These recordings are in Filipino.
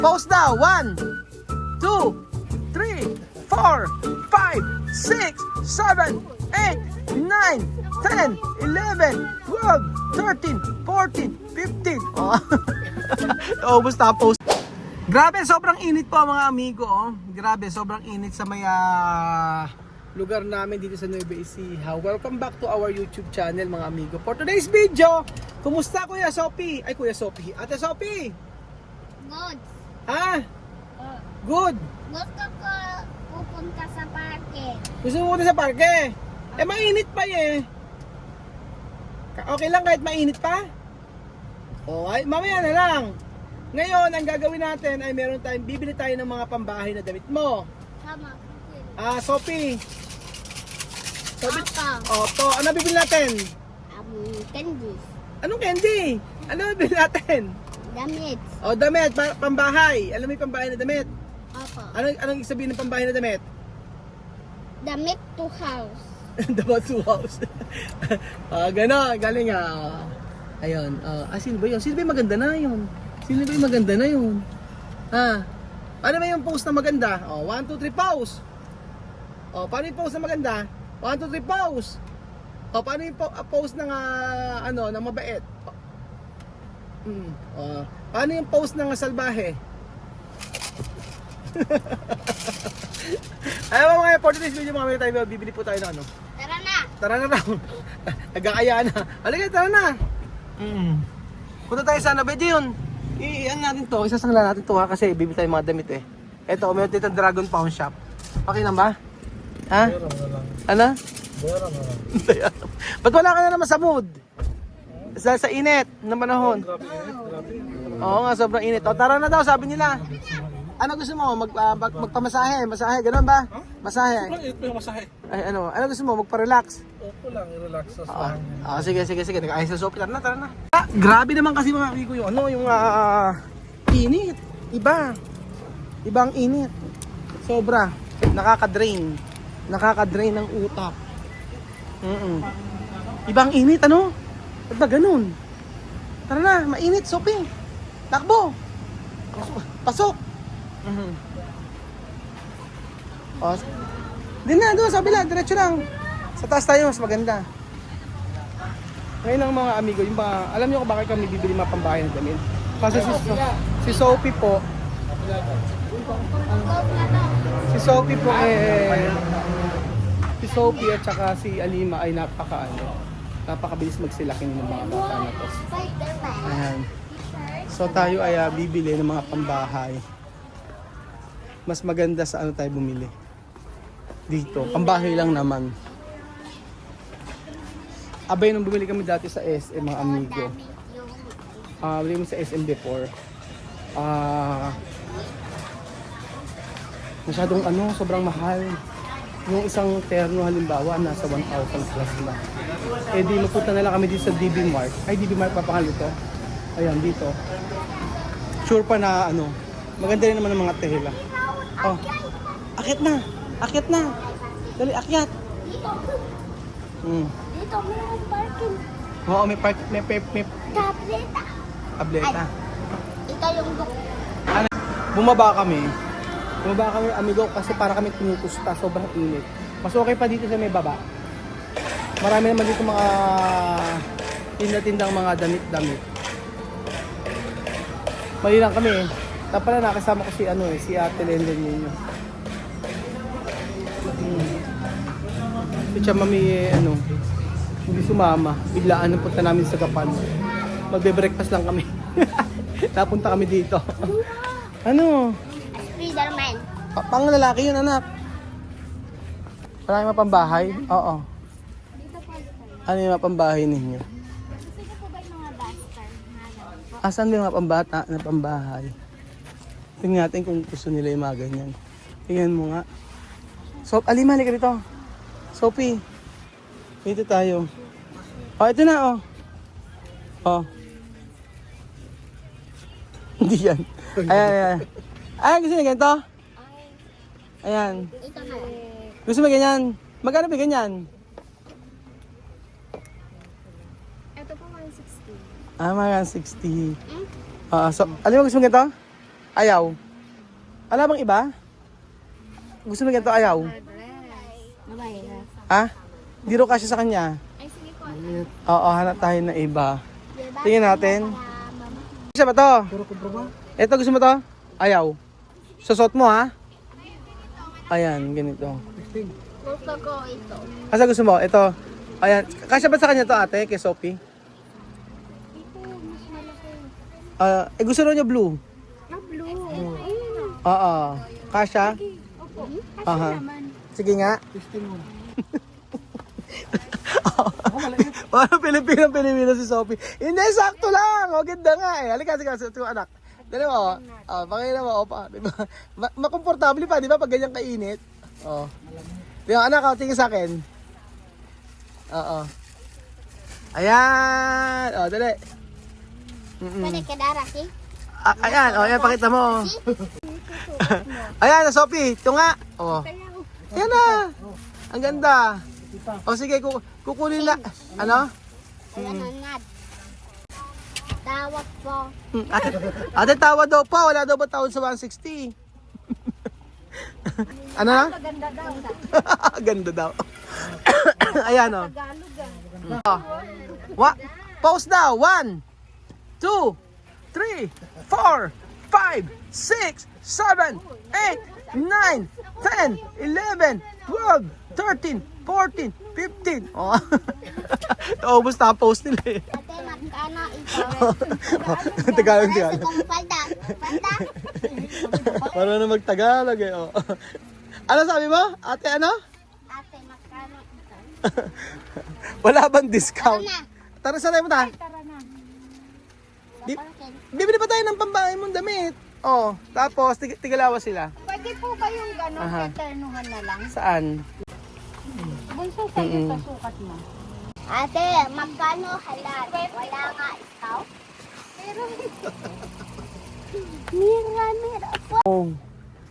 Pause daw. 1, 2, 3, 4, 5, 6, 7, 8, 9, 10, 11, 12, 13, 14, 15. Oh. Naubos na post. Grabe, sobrang init po mga amigo. Oh. Grabe, sobrang init sa may lugar namin dito sa Nueva Ecija. Welcome back to our YouTube channel mga amigo. For today's video, kumusta Kuya Sophie? Ay, Kuya Sophie. Ate Sophie? Good. Ha? Good. Gusto ko pupunta sa parke. Gusto mo punta sa parke? Eh, mainit pa eh. Okay lang kahit mainit pa? O, ay, mamaya na lang. Ngayon, ang gagawin natin ay bibili tayo ng mga pambahay na damit mo. Tama. Sophie. Opo. Opo, ano bibili natin? Candies. Anong candy? Ano bibili natin? Damit. O, damit, pambahay. Alam mo yung pambahay na damit? Opo. Anong ibig sabihin ng pambahay na damit? Damit to house. Dapat to house. Gano'n, galing Ayun. Sino ba yun? Sino ba yung maganda na yun? Sino ba yung maganda na yun? Paano ba yung pose na maganda? 1, 2, 3, pose. Paano yung pose na maganda? 1, 2, 3, pose. Paano yung pose ng ng mabait? Paano yung pose ng salbahe? Ayaw mga for today's video mga tayo, bibili po tayo ng ano. Tara na. Tara na raw. Nagkakaya na. Halika, tara na. Punta tayo sana, pwede yun. Iyan natin to, isasangla natin to kasi bibili tayo mga damit eh. Eto, meron dito Dragon Pawn Shop. Okay lang ba? Ha? Ano? Ba't wala ka na naman sa mood? Sa init ng panahon. Oo nga, sobrang init. Tara na daw, sabi nila. Ano gusto mo? Magpamasahe? Masahe, ganun ba? Masahe. Masahe. Ay, ano gusto mo? Magpa-relax? Opo lang, i-relax sa Sige. Nag-ayos na Sophie. Tara na. Grabe naman kasi mga amigo yung init. Ibang init. Sobra. Nakaka-drain ng utak. Ibang init, ano? Ba't ba ganun? Tara na, mainit, Sophie. Takbo. Pasok. Doon sa kabila, diretso lang. Sa taas tayo, mas maganda. Ngayon ang mga amigo, alam niyo kung bakit kami bibili mga pambahay ng damit? Kasi si Sophie po, si Sophie at saka si Alima ay napakabilis magsilaki ng mga bata na to. Ayan. So tayo ay bibili ng mga pambahay. Mas maganda sa ano tayo bumili. Dito, pambahay lang naman. Abay nung bumili kami dati sa SM mga amigo. Bumili kami sa SM before. Masyadong sobrang mahal. Yung isang terno halimbawa nasa 1,000 plus na. Eh di mapunta na lang kami dito sa DB Mart. Ay, DB Mart papangalan ito. Ayan, dito. Sure pa na maganda rin naman ang mga tela. Akyat na. Dali, akyat. Dito may parking. Oo, may Tableta. tableta. Ito yung book. Bumaba kami amigo kasi para kami tinutusta, sobrang init. Mas okay pa dito sa may baba. Marami naman dito mga tinda-tindang mga damit. Mali lang kami eh. Tapos na nakasama ko si Ate Lenden ninyo. Si Chamami hindi sumama. Biglaan ang punta namin sa Gapan. Magbe-breakfast lang kami. Napunta kami dito. Spiderman. Pang lalaki yun, anak. Marami mapambahay? Oo. Dito po ito. Ano yung mapambahay ninyo? Gusto niyo po ba yung mga duster? Asan ba yung mga pambata na pambahay? Tingnan natin kung gusto nila yung mga ganyan. Tingnan mo nga. Alima, halika dito. Sophie. Dito tayo. Ito na, Hindi yan. Ayan. Gusto niya ganito? Ayan. Ito na. Gusto mo ganyan? Magkano ba ganyan? Ito po 160. Mga 60. Alam mo gusto mo ganito? Ayaw. Wala bang iba? Gusto mo ganito, ayaw? Babae. Ha? Hindi ro kasi sa kanya. Ay, sige po. Oo, hanap tayo ng iba. Diba? Tingnan natin. Para mama. Gusto mo to? Puro kubra ba? Ito, gusto mo to? Ayaw. Susot mo, ha? Ayan, ganito. Gusto ko ito. Asa gusto mo? Ito. Ayan. Kasya ba sa kanya to, ate? Kay Sophie? Ito, mas malaki. Gusto rin niya blue. Blue. Oo. Kasya? Opo. Aha. Sige nga. Testing mo. Parang Pilipino si Sophie. Hindi, sakto lang. O, ganda nga eh. Halika, sige, anak. Dali mo, pakita mo, opa. Diba? Makomportable pa, di ba? Pag ganyan kainit. Oh. Di ba, anak, tingin sa akin. Oo. Ayan. O, dali. Pwede ka daraki? Ayan, ayan, pakita mo. Ayan, Sophie, ito nga. Oh. Ayan na. Ang ganda. O, sige, kukunin na. Ano? Wala na nga. Tawag po. Ate, tawa daw pa. Wala daw ba tawad sa 160? Ano na? Maganda daw. Ganda daw. Ayan, o. Pause daw. 1, 2, 3, 4, 5, 6, 7, 8, 9, 10, 11, 12, 13, 14, 15. Oh. Naubos na ang post nila eh. Ate, magkano ito? Tagalog Gusto yan. kong palda. Palda? Parang na magtagalog eh. Oh. Ano sabi mo? Ate, ano? Ate, magkano ito? Wala bang discount? Tara na. Tara, sanay mo ta. Tara na. Di- Bakit? Bibili pa tayo ng pambahay mong damit. Oh, tapos tigalawa sila. Pwede po ba yung gano'n Aha. eternuhan na lang? Saan? Bunso sa'yo sa sukat mo. Ate, magkano halal? Wala nga ikaw? Meron. Meron po. Oh,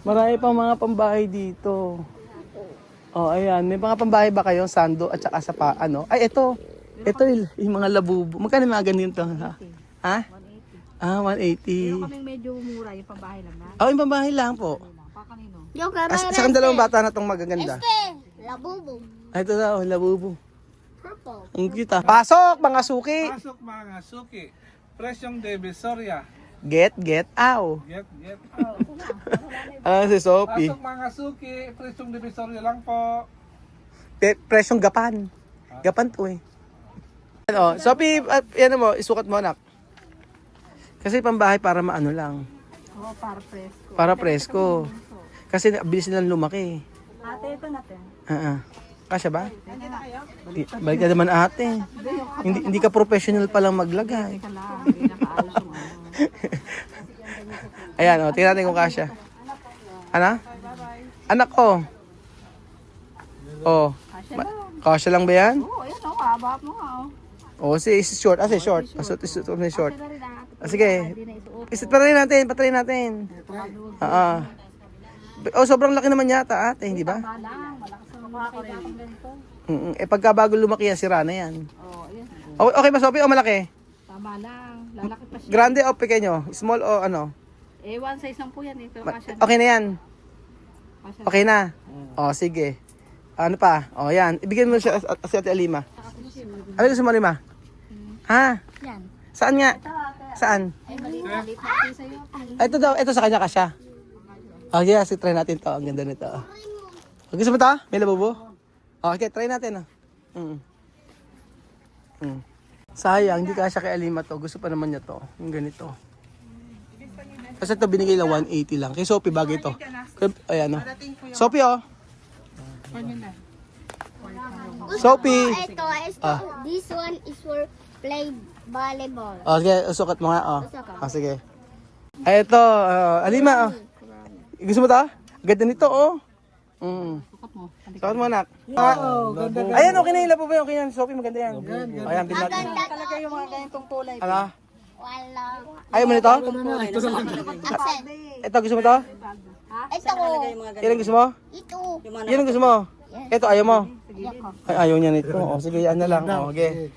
marami pang mga pambahay dito. Oh, ayan. May mga pambahay ba kayo? Sando at saka sa ano? Ay, ito. Ito yung mga labubo. Magkano yung mga ganito? Ha? 180. Ah, 180. Kaming medyo mura, yung pambahay lang na. Oh, yung pambahay lang po. Pa kanino? Yung Sa kang dalawang bata na itong magaganda. Labubo. Ay, ito daw, labubo. Purple. Ang kita. Pasok, mga suki. Pasok mga suki. Presyong Divisoria. Get, aw. Get. Si Sophie. Pasok mga suki. Presyong Divisoria lang po. Presyong gapan. Gapan to eh. Ano, Sophie, yan mo, isukat mo anak. Kasi pambahay para maano lang. Oo, para presko. Para presko. Kasi bilis nilang lumaki. Ate, ito natin. Kasya ba? Balik na naman ate. Hindi ka professional palang maglagay. Ika lang, hindi nakaalas yung ano. Ayan, tingnan natin kung kasya. Ano? Anak ko. Kasya lang. Kasya lang ba yan? Oo, ayan o, haba mo nga o. Si short. Short. Isuot mo yung short. Kasya na rin ate. Sige. Hindi na isuot. Patry natin. Sobrang laki naman yata ate, hindi ba? Tama lang, malakas ang makakita akong ganito. Pagka bago lumaki yan, sira na yan. Oo, ayan. Okay ba, Sophie, o malaki? Tama lang, lalaki pa siya. Grande o pequeño? Small o ano? One size lang po yan eh, pero kasya na. Okay na yan. Kasya na. Okay na. Sige. Ano pa? Yan. Ibigay mo siya sa Ate Alima. Ano gusto mo, Alima? Ha? Yan. Saan nga? Saan? Ay, mali pati sa'yo. Ito daw, ito sa kanya kasya. Yeah, try natin to. Ang ganda nito. Gusto mo to? May labubo? Okay, try natin. Sayang, hindi kasya kay Alima to. Gusto pa naman niya to. Yung ganito. Kasi ito binigay lang 180 lang. Kay Sophie bagay to. Ayan o. Sophie Sophie. Ito. This one is for play volleyball. Sige, sukat mo nga. Sige. Ay, ito. Alima. Gusto mo to? Ganda nito, Sukat mo. Sukat mo, anak. Ayan, okay na yung labo ba yun? Okay yan. Sophie, maganda yan. Ayan, bin natin. Talaga yung mga ganitong kulay. Ano? Wala. Ayaw mo nito? Asan? Ito, gusto mo to? Ito. Yan ang gusto mo? Ito. Yan ang gusto mo? Ito, ayaw mo? Ay, ayaw niya nito. Sige, yan na lang. Okay.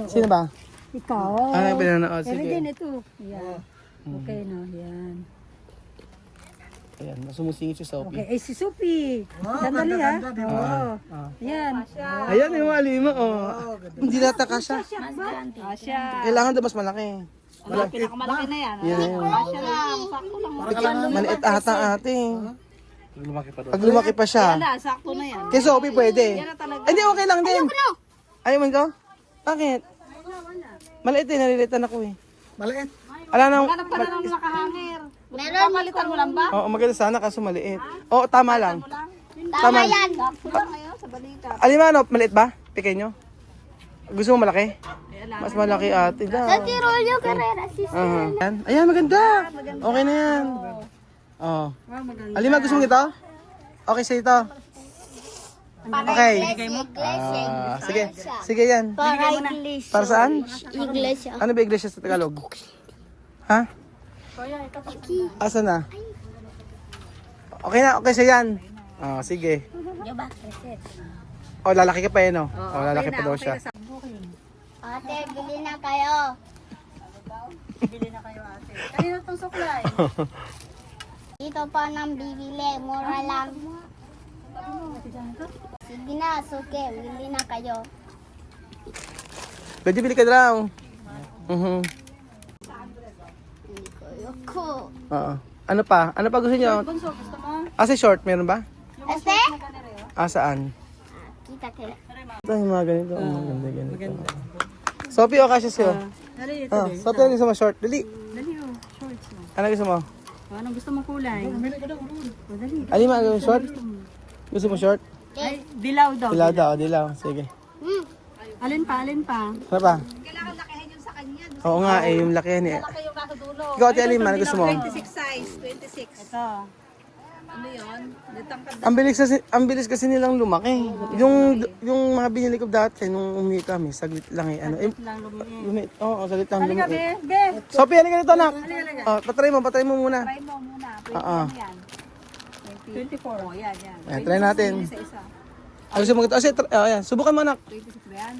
Sino ba? Ikaw. Ano yung pinanood? Pero Sige. din ito. Yan. Okay na, yan. Ayan, sumusingit si Sophie. Okay, si Sophie. Sandali ha. Oo. Yan. Ayan yung alima, oh. Hindi nataka siya. Asya. Kailangan daw mas malaki. Pinakamalaki na yan. Yan. Asya lang. Sakto lang. Maliit ata ate. Lumaki pa doon. Pag lumaki pa siya. Yan na, sakto na yan. Kay Sophie pwede. Yan na talaga. Ay, hindi, okay lang din. Ayaw mo ko? Bakit? Maliit eh, nalilitan ako eh. Maliit. Ala nang... Wala pala nang nakahangir. Meron. Palitan mo lang ba? Oo, maganda sana kaso maliit. Oo, tama lang. Tama yan. Sakto lang ngayon sa balikat. Alima, ano, maliit ba? Pequeño? Gusto mo malaki? Ayan, Mas malaki ate daw. Sa Tirolio Carrera, sis. Ayan. Ayan, maganda. Okay na yan. Oo. Alima, gusto mo ito? Okay sa ito. Okay. Sige. Sige yan. Para English. Para saan? English. Ano ba iglesia sa Tagalog? Ha? Asa na? Okay na, okay siya yan. Oh, sige. Diba? Reset. Oh, lalaki ka pa yan, oh. Oh, lalaki pa daw siya. Ate, bili na kayo. Bili na kayo ate. Kanina itong suklay. Dito pa nang bibili. Mura lang. Sige na, suke. Bili na kayo. Pwede bili ka daw. Bili ko. Yoko. Oo. Ano pa? Ano pa gusto niyo? Bunso, gusto mo? Si short, meron ba? Este? Saan? Kita kaya. Ito, yung mga ganito. Maganda, ganito. Sophie, o kasi siya. Dali, ito. Sophie, ano gusto mo? Short? Dali. Dali oh, shorts mo. Ano gusto mo? Anong gusto mong kulay? O, dali. Alima, ano yung short? Gusto mo short? Ay, dilaw daw. Dilaw daw, dilaw. Sige. Alin pa, alin pa? Ano pa? Kailangan lakihin yung sa kanya. Oo nga, eh, yung laki yan eh. Laki yung nasa dulo. Ikaw, Ate Alima, ano gusto mo? 26 size, 26. Ito. Ano yun? Ditangkad Ang bilis kasi nilang lumaki. Yung mga binili ko dati, nung umuwi kami, saglit lang eh. Ano, lang lumiit. saglit lang Halika, lumaki. be. Sophie, halika nito, anak. Oh, patry mo muna. Try mo muna. Oo. Yan. 24. Oh, yan, yan. Ayan, try natin. Isa-isa. Ano gusto mo ito? Ayan, subukan mo, anak. 26 ba yan?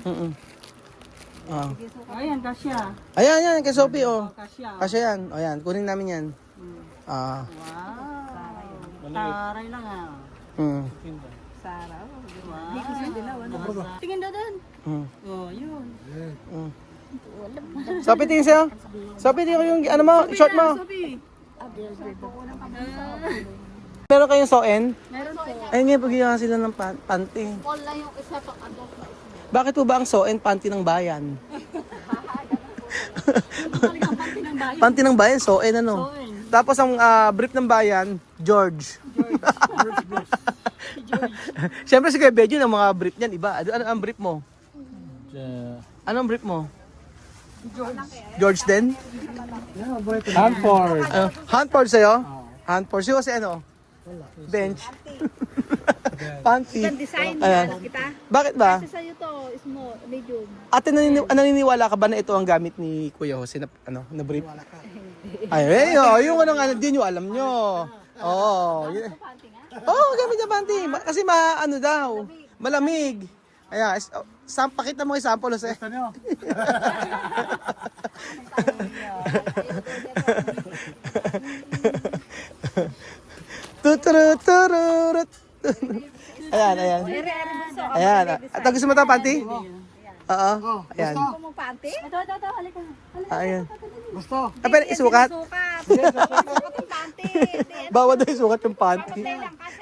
Oh. Ayan, kasya. Ayan, kay Sophie, oh. Kasya. Kasi yan, o yan, kunin namin yan. Ah, Wow. Taray lang ah. Sara. Wow. Hindi ko siya dilaw. Tingin daw doon. Oh, yun. Sophie, tingin sa'yo. Sophie, tingin ko yung, ano mo, short mo. Sophie. Meron kayong soen? Meron po. Ayun nga, paghihinga sila ng panty. Wala yung isa pang adult na isa. Bakit po ba ang soen panty ng bayan? Panty ng bayan. Panty ng bayan, soen ano? Soen. Tapos ang brief ng bayan, George. Siyempre si Kuya Bejo, ang mga brief niyan, iba. Ano ang brief mo? Ano ang brief mo? George din? Hanford. Handford sa'yo? Handford. Siyo kasi ano? Bench. Panty. Design Ayan. kita. Bakit ba? Kasi sa'yo to, small, medium. Ate, naniniwala ka ba na ito ang gamit ni Kuya Jose na, na brief? Ay, yung ano nga, hindi nyo alam nyo. Oo. Oo, gamit niya panty. Kasi ano daw, malamig. Ayan, pakita mo yung sample, Jose. Gusto nyo? Tuturut. Ayan. Ayan. At gusto mo ito, panty? Oo. Ayan. Mo panty? Ito, halika. Ayan. Gusto. Pero isukat. Sukat. Sukat yung panty. Bawal daw isukat yung panty.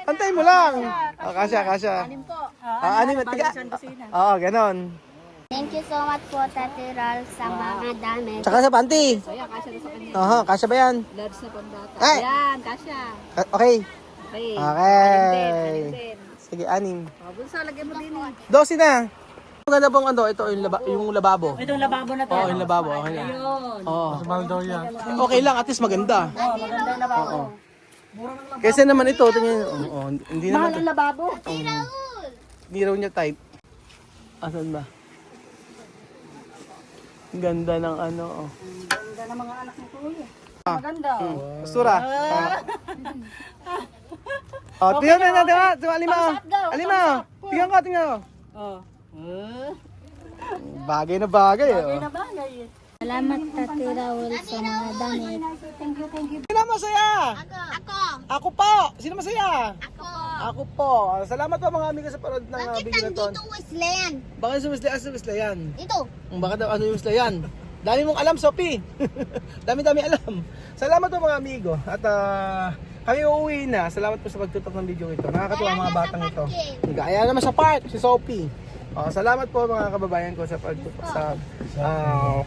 Antay mo lang. Kasya. Anim po. Anim at tiga. Oo, ganon. Thank you so much po, Tati Ral, sa mga damit. Tsaka sa panty. Ayan, kasya na sa kanya. Aha, kasya ba yan? Large na pambata. Ay! Ayan, kasya. Okay. Okay. Okay. Anim din. Sige, 6. Bunso, lagyan mo din eh. 12 na. Maganda pong ito yung lababo. Itong lababo na to. Oo, yung lababo. Okay na. Ayun. Oo. Mahal daw yan. Okay lang, at least maganda. Maganda yung lababo. Kasi naman ito, tingnan. Hindi Mahal naman. ang lababo. Hindi raw niya type. Asan ba? Ganda ng ano. Ganda ng mga anak ni Kuya. Maganda. Pastura. Tingnan na natin ha. Alima. Alima. Tingnan ko. Oh. Bagay na bagay. Bagay na bagay. Salamat, Tati Raul, sa mga damit. Tingnan mo saya. Ako. Ako po! Sino masaya? Ako. Ako po. Salamat po mga amigo sa panood ng Bakit video na to. nandito Wesleyan? Bakit sa Wesleyan? Dito. Bakit ano yung Wesleyan? Dami mong alam, Sophie. Dami-dami alam. Salamat po mga amigo. At kami uuwi na. Salamat po sa pagtutok ng video ito. Nakakatuwa ang mga batang ito. Ayan naman sa park, si Sophie. Salamat po mga kababayan ko sa pagtutok sa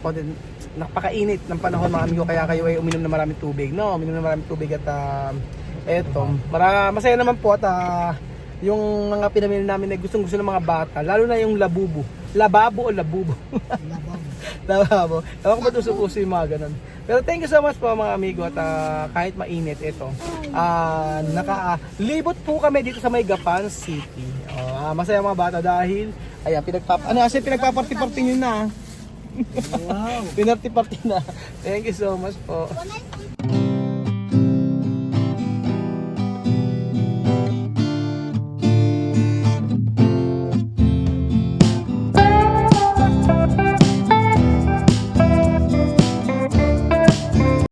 content. Napakainit ng panahon mga amigo. Kaya kayo ay uminom na maraming tubig. No? Uminom na maraming tubig at eto. Masaya naman po at yung mga pinamili namin na gustong-gusto ng mga bata. Lalo na yung labubo. Lababo o labubo? Lababo. Ewan ko ba tuso-puso yung mga ganun. Pero thank you so much po mga amigo at kahit mainit ito. Nakalibot po kami dito sa may Gapan City. Masaya mga bata dahil ayan, pinagpaparty-party nyo na. Wow. Pinarty-party na. Thank you so much po.